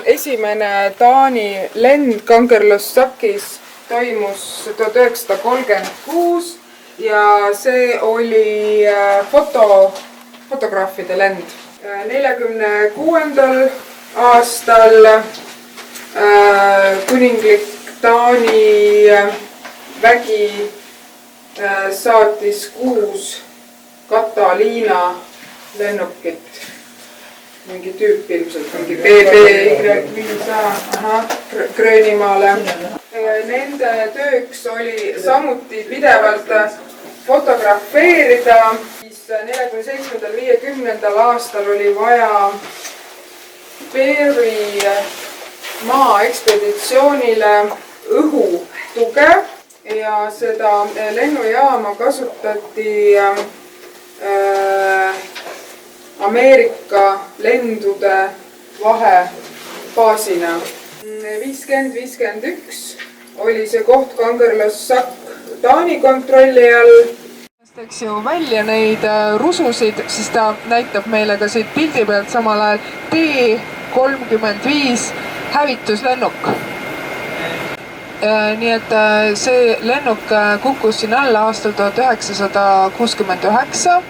Esimene Taani lend Kangerlussakis toimus 1936 ja see oli fotograafide lend. 1946. aastal kuninglik Taani vägi saatis 6 Kataliina lennukit. Mingi tüüp ilmselt, mingi BB-5A Gröönimaale. Nende tööks oli samuti pidevalt fotografeerida. 47.–50. aastal oli vaja Peeri maaekspeditsioonile õhutuge ja seda lennujaama kasutati Ameerika lendude vahebaasina. 50-51 oli see koht Kangerlussak Taani kontrolli all. Eks ju välja neid rususid, siis ta näitab meile ka siit pildi pealt samal ajal T-35 hävituslennuk. Nii et see lennuk kukkus siin alla aastal 1969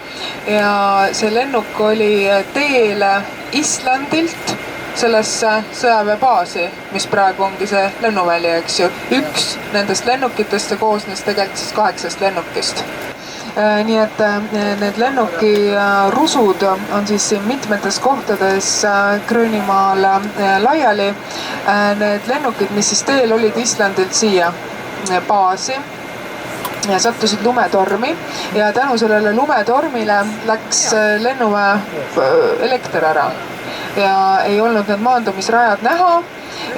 ja see lennuk oli teele Islandilt sellesse sõjaväebaasi, mis praegu ongi see lennuväli, eks ju. Üks nendest lennukitest ja koosnes tegelikult siis 8 lennukist. Nii et need lennuki rusud on siis siin mitmetes kohtades Gröönimaal laiali. Need lennukid, mis siis teel olid Islandilt siia baasi, sattusid lumetormi ja tänu sellele lumetormile läks lennuväe elekter ära ja ei olnud need maandumisrajad näha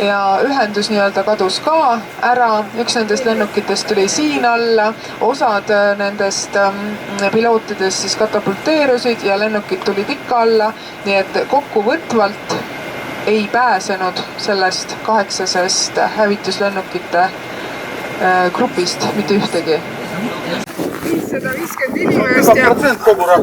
ja ühendus nii-öelda kadus ka ära. Üks nendest lennukitest tuli siin alla, osad nendest pilootidest siis katapulteerusid ja lennukid tulid ikka alla, nii et kokkuvõtvalt ei pääsenud sellest 8 hävituslennukite grupist mitte ühtegi. 550 inimest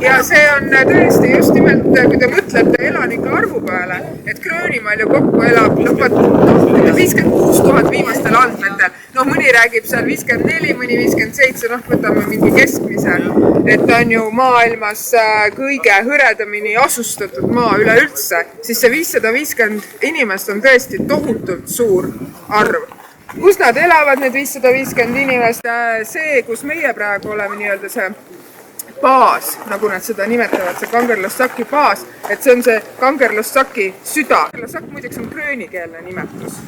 ja see on tõesti just nimelt, kui te mõtlete elanike arvu peale, et Gröönimaal ju kokku elab 56 000 viimastel andmetel. Mõni räägib seal 54, mõni 57, võtame mingi keskmise. Et on ju maailmas kõige hõredamini asustatud maa üleüldse, siis see 550 inimest on tõesti tohutult suur arv. Kus nad elavad, need 550 inimest? See, kus meie praegu oleme nii-öelda see baas, nagu nad seda nimetavad, see Kangerlussaki baas, et see on see Kangerlussaki süda. Kangerlussak muideks on gröönikeelne nimetus.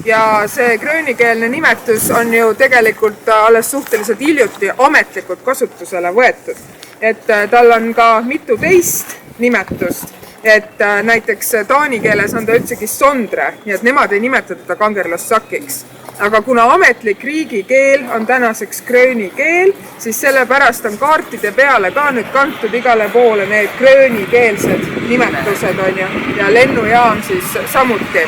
Ja see gröönikeelne nimetus on ju tegelikult alles suhteliselt hiljuti ametlikult kasutusele võetud. Et tal on ka mitu teist nimetust. Et näiteks taani keeles on ta üldsegi Sondre, nii et nemad ei nimeta teda Kangerlussakiks. Aga kuna ametlik riigikeel on tänaseks grööni keel, siis sellepärast on kaartide peale ka nüüd kantud igale poole need gröönikeelsed nimetused on ju, ja lennujaam siis samuti.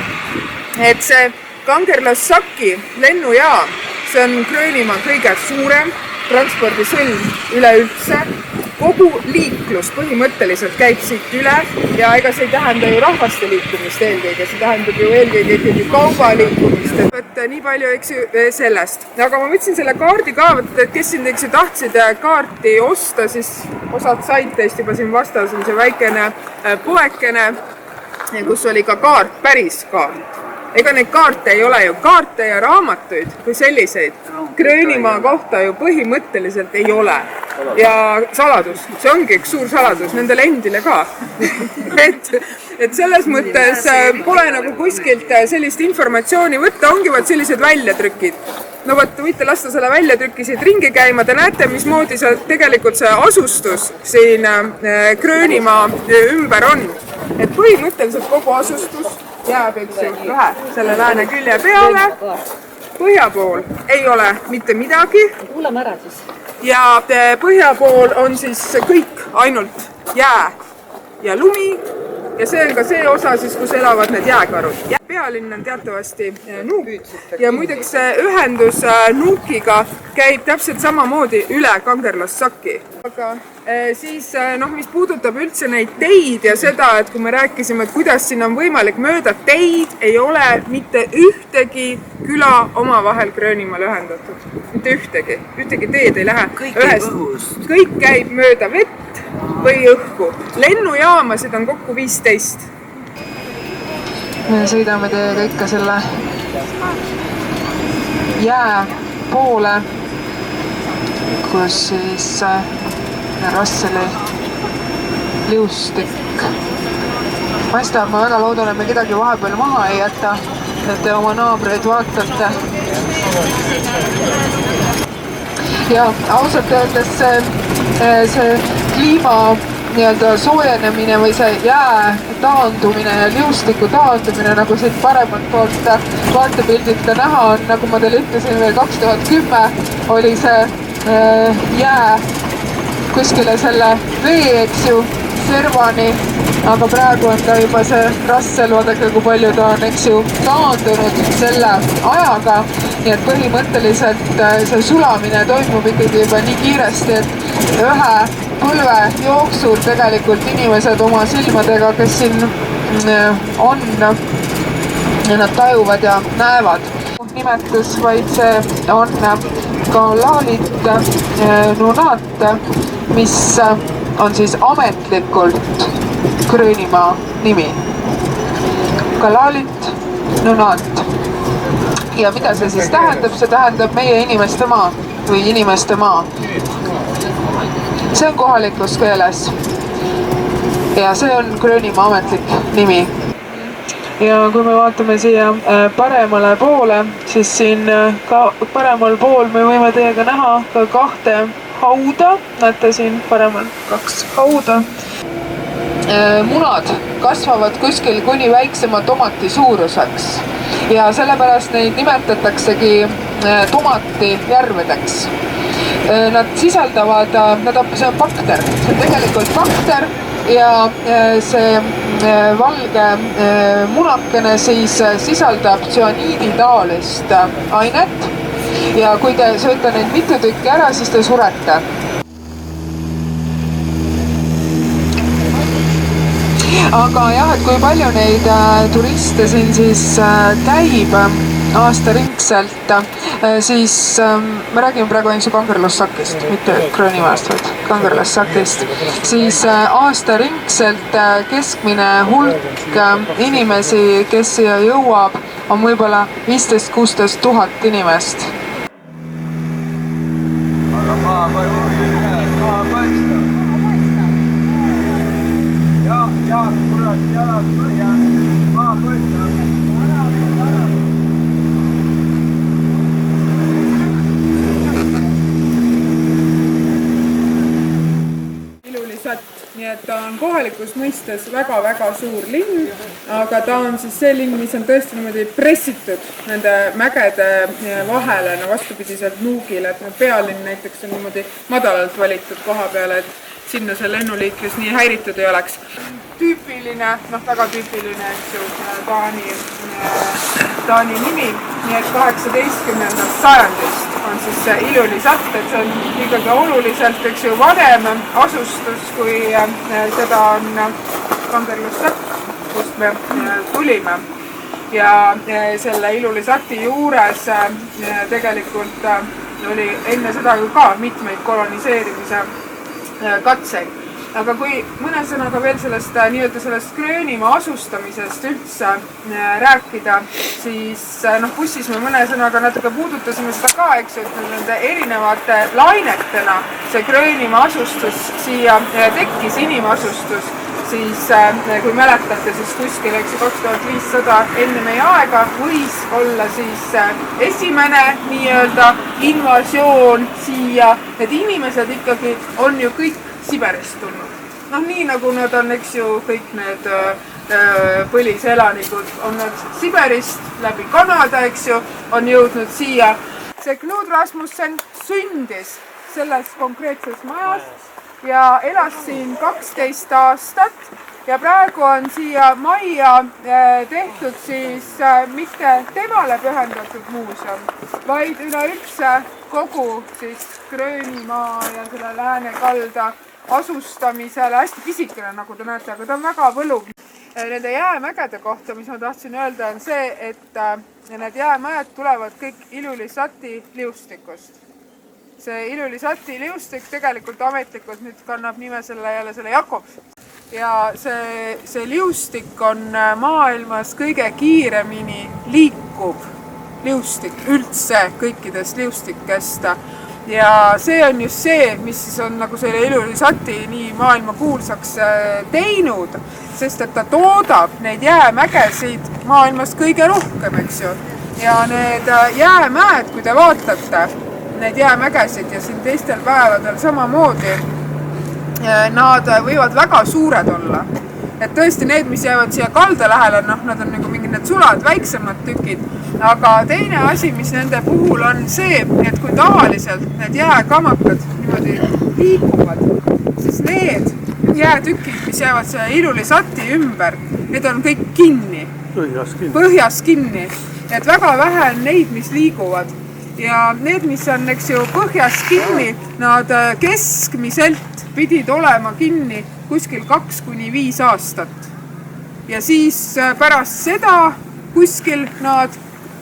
Et see Kangerlussaki lennujaam, see on Gröönimaa kõige suurem transpordisõlm üleüldse. Kogu liiklus põhimõtteliselt käib siit üle ja ega see ei tähenda ju rahvaste liikumist eelkõige, see tähendab ju eelkõige ikkagi kaubaliikumist. Et nii palju eks ju sellest. Aga ma võtsin selle kaardi ka, et kes siin tahtsid kaarti osta, siis osad said teist juba siin vastas on see väikene poekene, kus oli ka kaart, päris kaart. Ega neid kaarte ei ole ju, kaarte ja raamatuid kui selliseid Gröönimaa kohta ju põhimõtteliselt ei ole. Ja saladus, see ongi üks suur saladus, nendele endile ka. et selles mõttes pole nagu kuskilt sellist informatsiooni võtta, ongi vaid sellised väljatrükid. No võt, võite lasta selle väljatrükki siit ringi käima, te näete, mismoodi see tegelikult see asustus siin Gröönimaa ümber on. et põhimõtteliselt kogu asustus jääb, eks ju, ühe selle lääne külje peale. Põhja pool ei ole mitte midagi. Kuulame ära siis. Ja põhja pool on siis kõik ainult jää ja lumi. Ja see on ka see osa siis, kus elavad need jääkarud. Pealinn on teatavasti Nuuk ja muideks ühendus Nuukiga käib täpselt samamoodi üle Kangerlassaki. Aga siis, mis puudutab üldse neid teid ja seda, et kui me rääkisime, et kuidas siin on võimalik mööda teid, ei ole mitte ühtegi küla omavahel Gröönimaal ühendatud. Mitte ühtegi teed ei lähe. Kõik käib mööda vett või õhku. Lennujaamasid on kokku 15. Me sõidame teiega ikka selle jää poole, kus siis Rasseli liustik paistab. Ma väga loodan, et me kedagi vahepeal maha ei jäta, et te oma naabreid vaatate. Ja ausalt öeldes see kliima soojenemine või see jää taandumine ja liustiku taandumine, nagu siit paremalt poolt vaatepildilt ka näha on, nagu ma teile ütlesin, veel 2010 oli see jää kuskile selle vee, eks ju, servani, aga praegu on ta juba see Rassel, vaadake, kui palju ta on, eks ju, taandunud selle ajaga. Nii et põhimõtteliselt see sulamine toimub ikkagi juba nii kiiresti, et ühe põlve jooksul tegelikult inimesed oma silmadega, kes siin on, nad tajuvad ja näevad. Nimetus, vaid see on Kalaalit Nunaat, mis on siis ametlikult Gröönimaa nimi. Kalaalit Nunaat. Ja mida see siis tähendab? See tähendab meie inimeste maa või inimeste maa. See on kohalikus keeles ja see on Gröönimaa ametlik nimi. Ja kui me vaatame siia paremale poole, siis siin ka paremal pool me võime teiega näha ka kahte hauda. Näete siin paremal 2 hauda. Munad kasvavad kuskil kuni väiksema tomati suuruseks ja sellepärast neid nimetataksegi tomatijärvedeks. Nad sisaldavad, see on bakter, see on tegelikult bakter ja see valge munakene siis sisaldab tsüaniiditaolist ainet ja kui te sööte neid mitu tükki ära, siis te surete. Aga jah, et kui palju neid turiste siin siis käib aastaringselt, siis me räägime praegu ainult Kangerlassakist, mitte Gröönimaast, vaid Kangerlassakist, siis aastaringselt keskmine hulk inimesi, kes siia jõuab, on võib-olla 15-16 000 inimest. Nii et ta on kohalikus mõistes väga-väga suur linn, aga ta on siis see linn, mis on tõesti niimoodi pressitud nende mägede vahele, vastupidiselt Nuugile, et pealinn näiteks on niimoodi madalalt valitud koha peale, et sinna see lennuliiklus nii häiritud ei oleks. Tüüpiline, väga tüüpiline, eks ju, Taani nimi, nii et 18. sajandist on siis see Ilulissat, et see on ikkagi oluliselt, eks ju, vanem asustus, kui seda on Kangerlassat, kust me tulime. Ja selle Ilulissati juures tegelikult oli enne seda ka mitmeid koloniseerimise katseid. Aga kui mõne sõnaga veel sellest Gröönimaa asustamisest üldse rääkida, siis bussis me mõne sõnaga natuke puudutasime seda ka, eks ju, et nende erinevate lainetena see Gröönimaa asustus siia tekkis, inimasustus, siis kui mäletate, siis kuskil 2500 enne meie aega võis olla siis esimene nii-öelda invasioon siia, et inimesed ikkagi on ju kõik Siberist tulnud. noh, nii nagu nad on, eks ju, kõik need põliselanikud on nad Siberist läbi Kanada, eks ju, on jõudnud siia. See Knud Rasmussen sündis selles konkreetses majas ja elas siin 12 aastat ja praegu on siia majja tehtud siis mitte temale pühendatud muuseum, vaid üleüldse kogu siis Gröönimaa ja selle läänekalda asustamisele, hästi pisikene, nagu te näete, aga ta on väga võluv. Nende jäämägede kohta, mis ma tahtsin öelda, on see, et need jäämäed tulevad kõik Ilulissati liustikust. See Ilulissati liustik tegelikult ametlikult nüüd kannab nime selle Jakobs. Ja see liustik on maailmas kõige kiiremini liikuv liustik üldse kõikidest liustikest. Ja see on just see, mis siis on nagu selle Ilulissati nii maailma kuulsaks teinud, sest et ta toodab neid jäämägesid maailmas kõige rohkem, eks ju. Ja need jäämäed, kui te vaatate neid jäämägesid ja siin teistel päevadel samamoodi, nad võivad väga suured olla. Et tõesti need, mis jäävad siia kalda lähele, nad on nagu mingid need sulad, väiksemad tükid. Aga teine asi, mis nende puhul on see, et kui tavaliselt need jääkamakad niimoodi liikuvad, siis need jäätükid, mis jäävad selle Ilulissati ümber, need on kõik kinni. Põhjas kinni. Et väga vähe on neid, mis liiguvad. Ja need, mis on, eks ju, põhjas kinni, nad keskmiselt pidid olema kinni kuskil 2–5 aastat. Ja siis pärast seda kuskil nad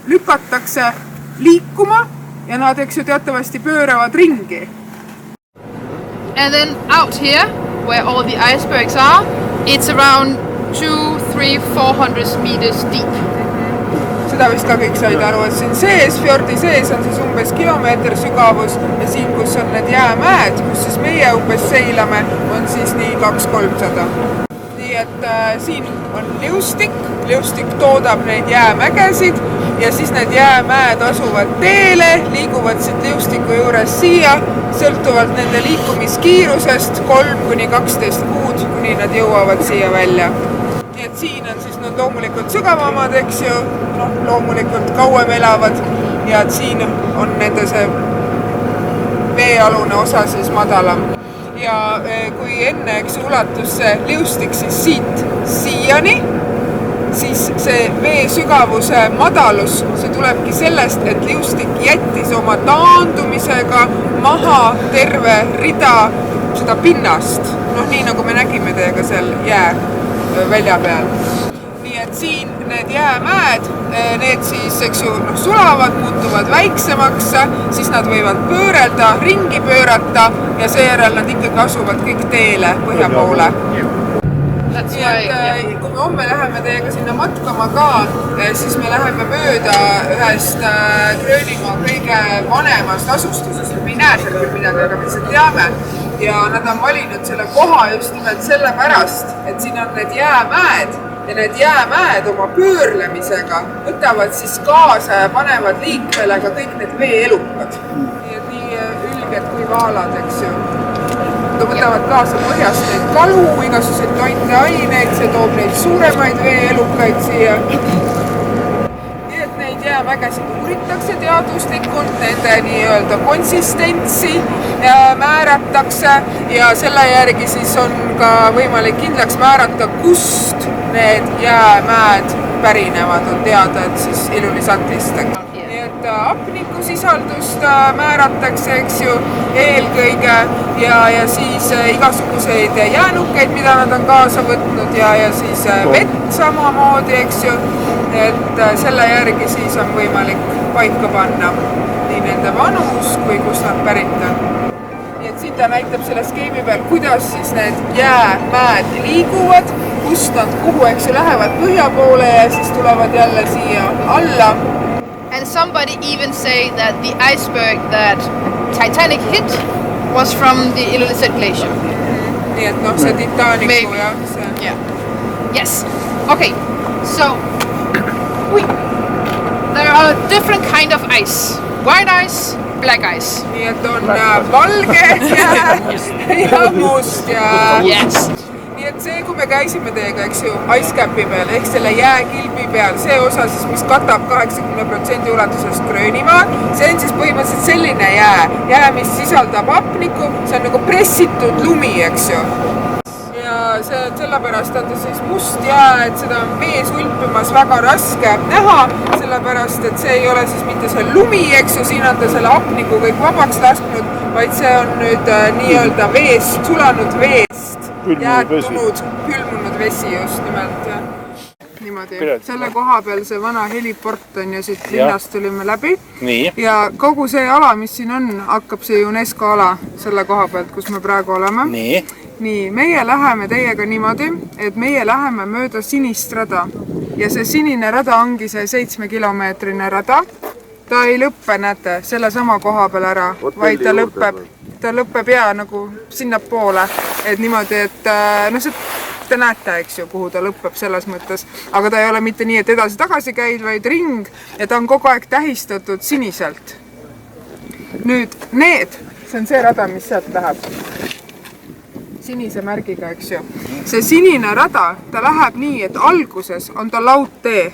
lükatakse liikuma ja nad, eks ju, teatavasti pööravad ringi. And then out here, where all the icebergs are, it's around 200–400 meters deep. Seda vist ka kõik said aru, et siin sees, fjordi sees on siis umbes kilomeeter sügavus ja siin, kus on need jäämäed, kus siis meie umbes seilame, on siis nii 200–300. Nii et siin on liustik toodab neid jäämägesid ja siis need jäämäed asuvad teele, liiguvad siit liustiku juures siia, sõltuvalt nende liikumiskiirusest 3–12 kuud, kuni nad jõuavad siia välja. Nii et siin on siis nad loomulikult sügavamad, eks ju, loomulikult kauem elavad ja et siin on nende see veealune osa siis madalam. Ja kui enne, eks ulatus see liustik siis siit siiani, siis see vee sügavuse madalus, see tulebki sellest, et liustik jättis oma taandumisega maha terve rida seda pinnast. Nii nagu me nägime teiega seal jää välja peal. Nii et siin need jäämäed, need siis, eks ju, sulavad, muutuvad väiksemaks, siis nad võivad pöörelda, ringi pöörata ja seejärel nad ikkagi asuvad kõik teele põhja poole. Nii et kui me homme läheme teiega sinna matkama ka, siis me läheme mööda ühest Gröönimaa kõige vanemast asustusest. Me ei näe seal küll midagi, aga me lihtsalt teame. Ja nad on valinud selle koha just nimelt selle pärast, et siin on need jäämäed ja need jäämäed oma pöörlemisega võtavad siis kaasa ja panevad liikvele ka kõik need veeelukad. Nii ülged kui vaalad, eks ju. Nad võtavad kaasa põhjast neid kalu, igasuseid toiteaineid, see toob neid suuremaid veeelukaid siia. Nii et neid jäämägesid uuritakse teaduslikult, nende nii-öelda konsistentsi määratakse ja selle järgi siis on ka võimalik kindlaks määrata, kust need jäämäed pärinevad, on teada, et siis Ilulissatist. Nii et hapnikusisaldust määratakse, eks ju, eelkõige ja siis igasuguseid jäänukeid, mida nad on kaasa võtnud ja siis vett samamoodi, eks ju, et selle järgi siis on võimalik paika panna nii nende vanus kui kus nad pärit on. Nii et siin ta näitab selle skeemi peal, kuidas siis need jäämäed liiguvad, kust nad kuhu, eks ju, lähevad põhja poole ja siis tulevad jälle siia alla. And somebody even say that the iceberg that Titanic hit was from the Ilulissat Glacier. Nii et see Titanicu ja see. Yeah. Yes. Okay. So there are different kind of ice. White ice, black ice. Nii et on valge ja must ja... Yes. see, kui me käisime teiega, eks ju, ice capi peal ehk selle jääkilbi peal, see osa siis, mis katab 80% ulatusest Gröönimaad, see on siis põhimõtteliselt selline jää, mis sisaldab hapnikku, see on nagu pressitud lumi, eks ju. Ja sellepärast on ta siis must jää, et seda on vees ulpimas väga raske näha, sellepärast, et see ei ole siis mitte see lumi, eks ju, siin on ta selle hapniku kõik vabaks lasknud, vaid see on nüüd nii-öelda veest, sulanud veest, jäätunud, külmunud vesi just nimelt. Ja. Niimoodi. Selle koha peal see vana heliport on ja siit linnast tulime läbi. Nii. Ja kogu see ala, mis siin on, hakkab see UNESCO ala selle koha pealt, kus me praegu oleme. Nii, meie läheme teiega niimoodi, et meie läheme mööda sinist rada. Ja see sinine rada ongi see 7-kilomeetrine rada. Ta ei lõppe, näete, selle sama koha peal ära, vaid ta lõpeb ja nagu sinna poole. Et niimoodi, et no see te näete, eks ju, kuhu ta lõpeb selles mõttes. Aga ta ei ole mitte nii, et edasi-tagasi käid, vaid ring ja ta on kogu aeg tähistatud siniselt. Nüüd need, see on see rada, mis sealt läheb. Sinise märgiga, eks ju. See sinine rada, ta läheb nii, et alguses on ta laudtee.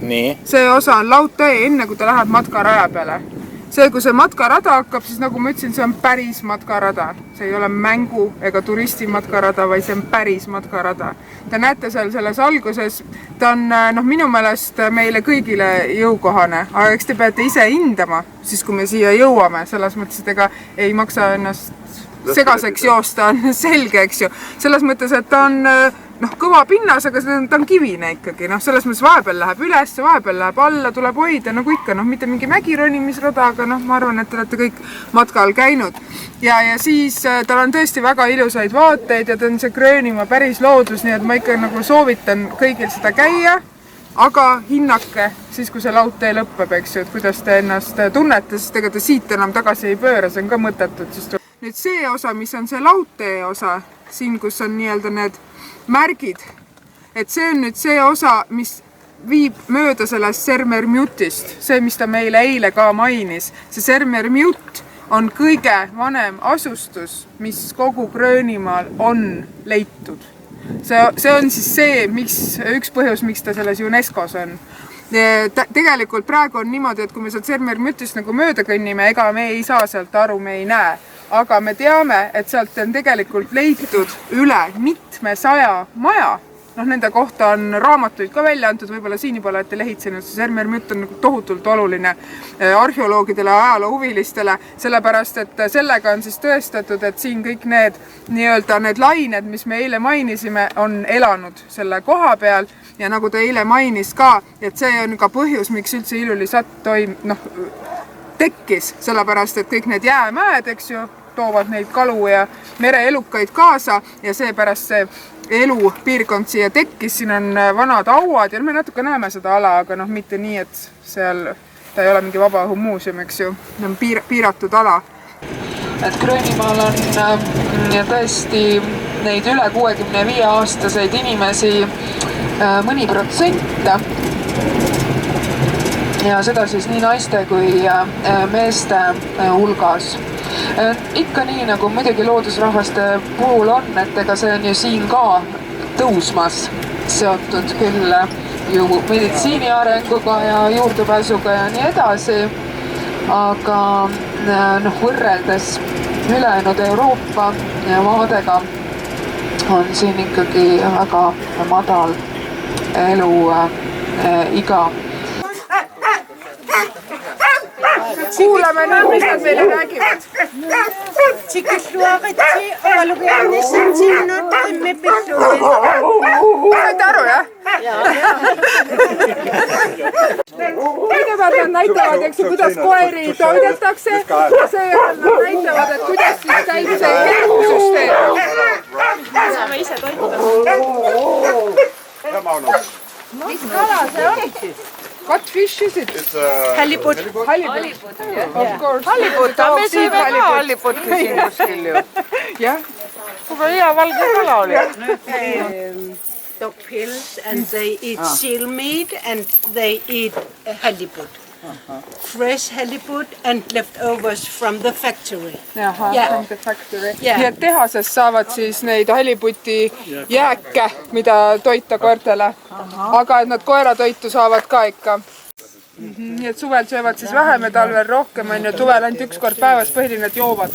Nii. See osa on laudtee enne, kui ta läheb matkaraja peale. See, kui see matkarada hakkab, siis nagu ma ütlesin, see on päris matkarada. See ei ole mängu ega turisti matkarada, vaid see on päris matkarada. Te näete seal selles alguses, ta on minu meelest meile kõigile jõukohane, aga eks te peate ise hindama, siis kui me siia jõuame, selles mõttes, et ega ei maksa ennast segaseks joosta, on selge, eks ju. Selles mõttes, et ta on kõva pinnas, aga ta on kivine ikkagi. Selles mõttes vahepeal läheb üles, vahepeal läheb alla, tuleb hoida, nagu ikka, mitte mingi mägironimisrada, aga ma arvan, et te olete kõik matkal käinud. Ja siis tal on tõesti väga ilusaid vaateid ja ta on see Gröönimaa päris loodus, nii et ma ikka nagu soovitan kõigil seda käia, aga hinnake siis, kui see laudtee lõpeb, eks ju, et kuidas te ennast tunnete, sest ega te siit enam tagasi ei pööra, see on ka mõttetud. Nüüd see osa, mis on see laudtee osa, siin, kus on nii-öelda need märgid, et see on nüüd see osa, mis viib mööda sellest Sermermjutist, see, mis ta meile eile ka mainis. See Sermermjut on kõige vanem asustus, mis kogu Gröönimaal on leitud. See on siis see, üks põhjus, miks ta selles UNESCOs on. Tegelikult praegu on niimoodi, et kui me sealt Sermermjutist nagu mööda kõnnime, ega me ei saa sealt aru, me ei näe. Aga me teame, et sealt on tegelikult leitud üle mitmesaja maja. Nende kohta on raamatuid ka välja antud, võib-olla siin juba olete lehitsenud, see Sermermjut on tohutult oluline arheoloogidele ja ajaloohuvilistele, sellepärast, et sellega on siis tõestatud, et siin kõik need lained, mis me eile mainisime, on elanud selle koha peal ja nagu ta eile mainis ka, et see on ka põhjus, miks üldse Ilulissat tekkis, sellepärast, et kõik need jäämäed, eks ju, toovad neid kalu ja mereelukaid kaasa ja seepärast see elupiirkond siia tekkis, siin on vanad hauad ja me natuke näeme seda ala, aga mitte nii, et seal ta ei ole mingi vabaõhumuuseum, eks ju, on piiratud ala. Et Gröönimaal on tõesti neid üle 65-aastaseid inimesi mõni protsent ja seda siis nii naiste kui meeste hulgas. Ikka nii, nagu muidugi loodusrahvaste puhul on, et ega see on ju siin ka tõusmas seotud küll ju meditsiini arenguga ja juurdepääsuga ja nii edasi, aga võrreldes ülejäänud Euroopa maadega on siin ikkagi väga madal eluiga. Kuulame nüüd, mis nad meile räägivad. Saite aru, jah? Kõigepealt nad näitavad, eks ju, kuidas koeri toidetakse. Seejärel nad näitavad, et kuidas siis käib see keelusüsteem. Saame ise toitada. Mis kala see on siis? What fish is it? It's halibut. halibut. Of course. Halibut, me sööme ka halibut siin kuskil ju. Jah. Kuga hea valge kala oli. Dog pills and they eat seal meat and they eat halibut. fresh halibut and leftovers from the factory. Ahah, Yeah. from the factory. Yeah. Nii et tehasest saavad siis neid haliputi jääke, mida toita koertele. Aga et nad koeratoitu saavad ka ikka. Nii et suvel söövad siis vähem ja talvel rohkem on ja suvel ainult üks kord päevas põhiline, et joovad.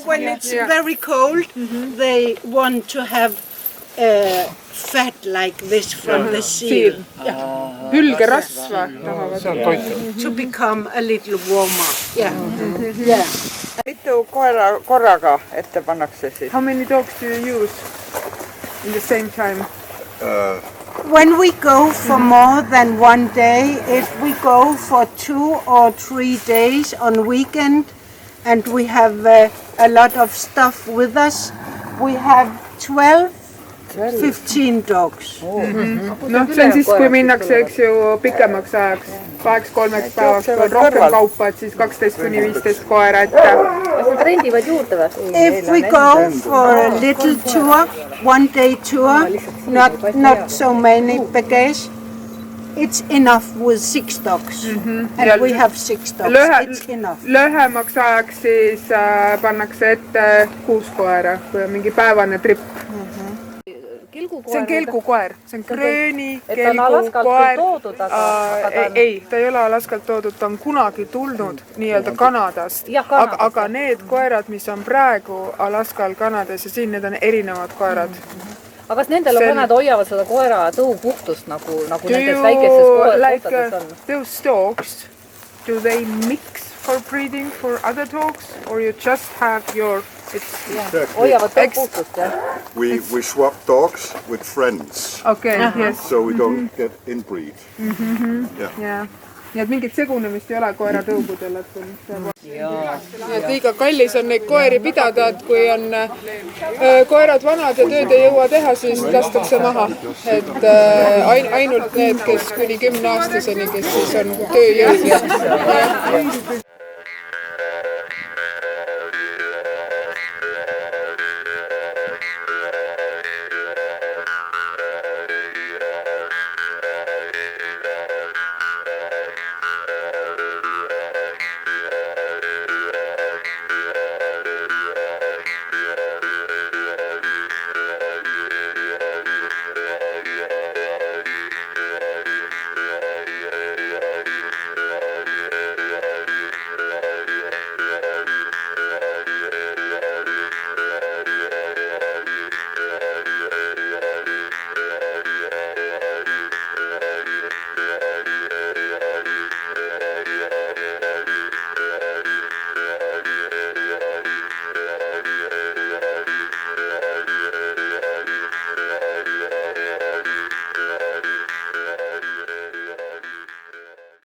When it's very cold, they want to have fat like this from the seal. Hülgerasva tahavad. To become a little warmer. Yeah. Yeah. Mitu koera korraga ette pannakse siis? How many dogs do you use in the same time? When we go for more than one day, if we go for 2 or 3 days on weekend and we have a lot of stuff with us, we have 12-15 dogs. Noh, see on siis, kui minnakse, eks ju, pikemaks ajaks, 2-3 päevaks, kui on rohkem kaupa, et siis 12-15 koera ette. If we go for a little tour, 1 day tour, not so many baggage, it's enough with 6 dogs. And we have 6 dogs, it's enough. Lühemaks ajaks siis pannakse ette 6 koera, kui on mingi päevane trip. See on kelgukoer, see on Gröni kelgukoer. Ei, ta ei ole Alaskalt toodud, ta on kunagi tulnud nii-öelda Kanadast. Aga need koerad, mis on praegu Alaskal, Kanadas ja siin, need on erinevad koerad. Aga kas nendel on ka, nad hoiavad seda koera tõu puhtust nagu nendes väikestes kohtades on? Those dogs, do they mix for breeding for other dogs or you just have your... Hoiavad tõu puhtust, jah? We swap dogs with friends, Okay, yes. so we don't get inbreed. Yeah. Nii et mingit segunemist ei ole koera tõugudel. Nii et liiga kallis on neid koeri pidada, et kui on koerad vanad ja tööd ei jõua teha, siis lastakse maha. Et ainult need, kes kuni 10-aastaseni, kes siis on tööjõud.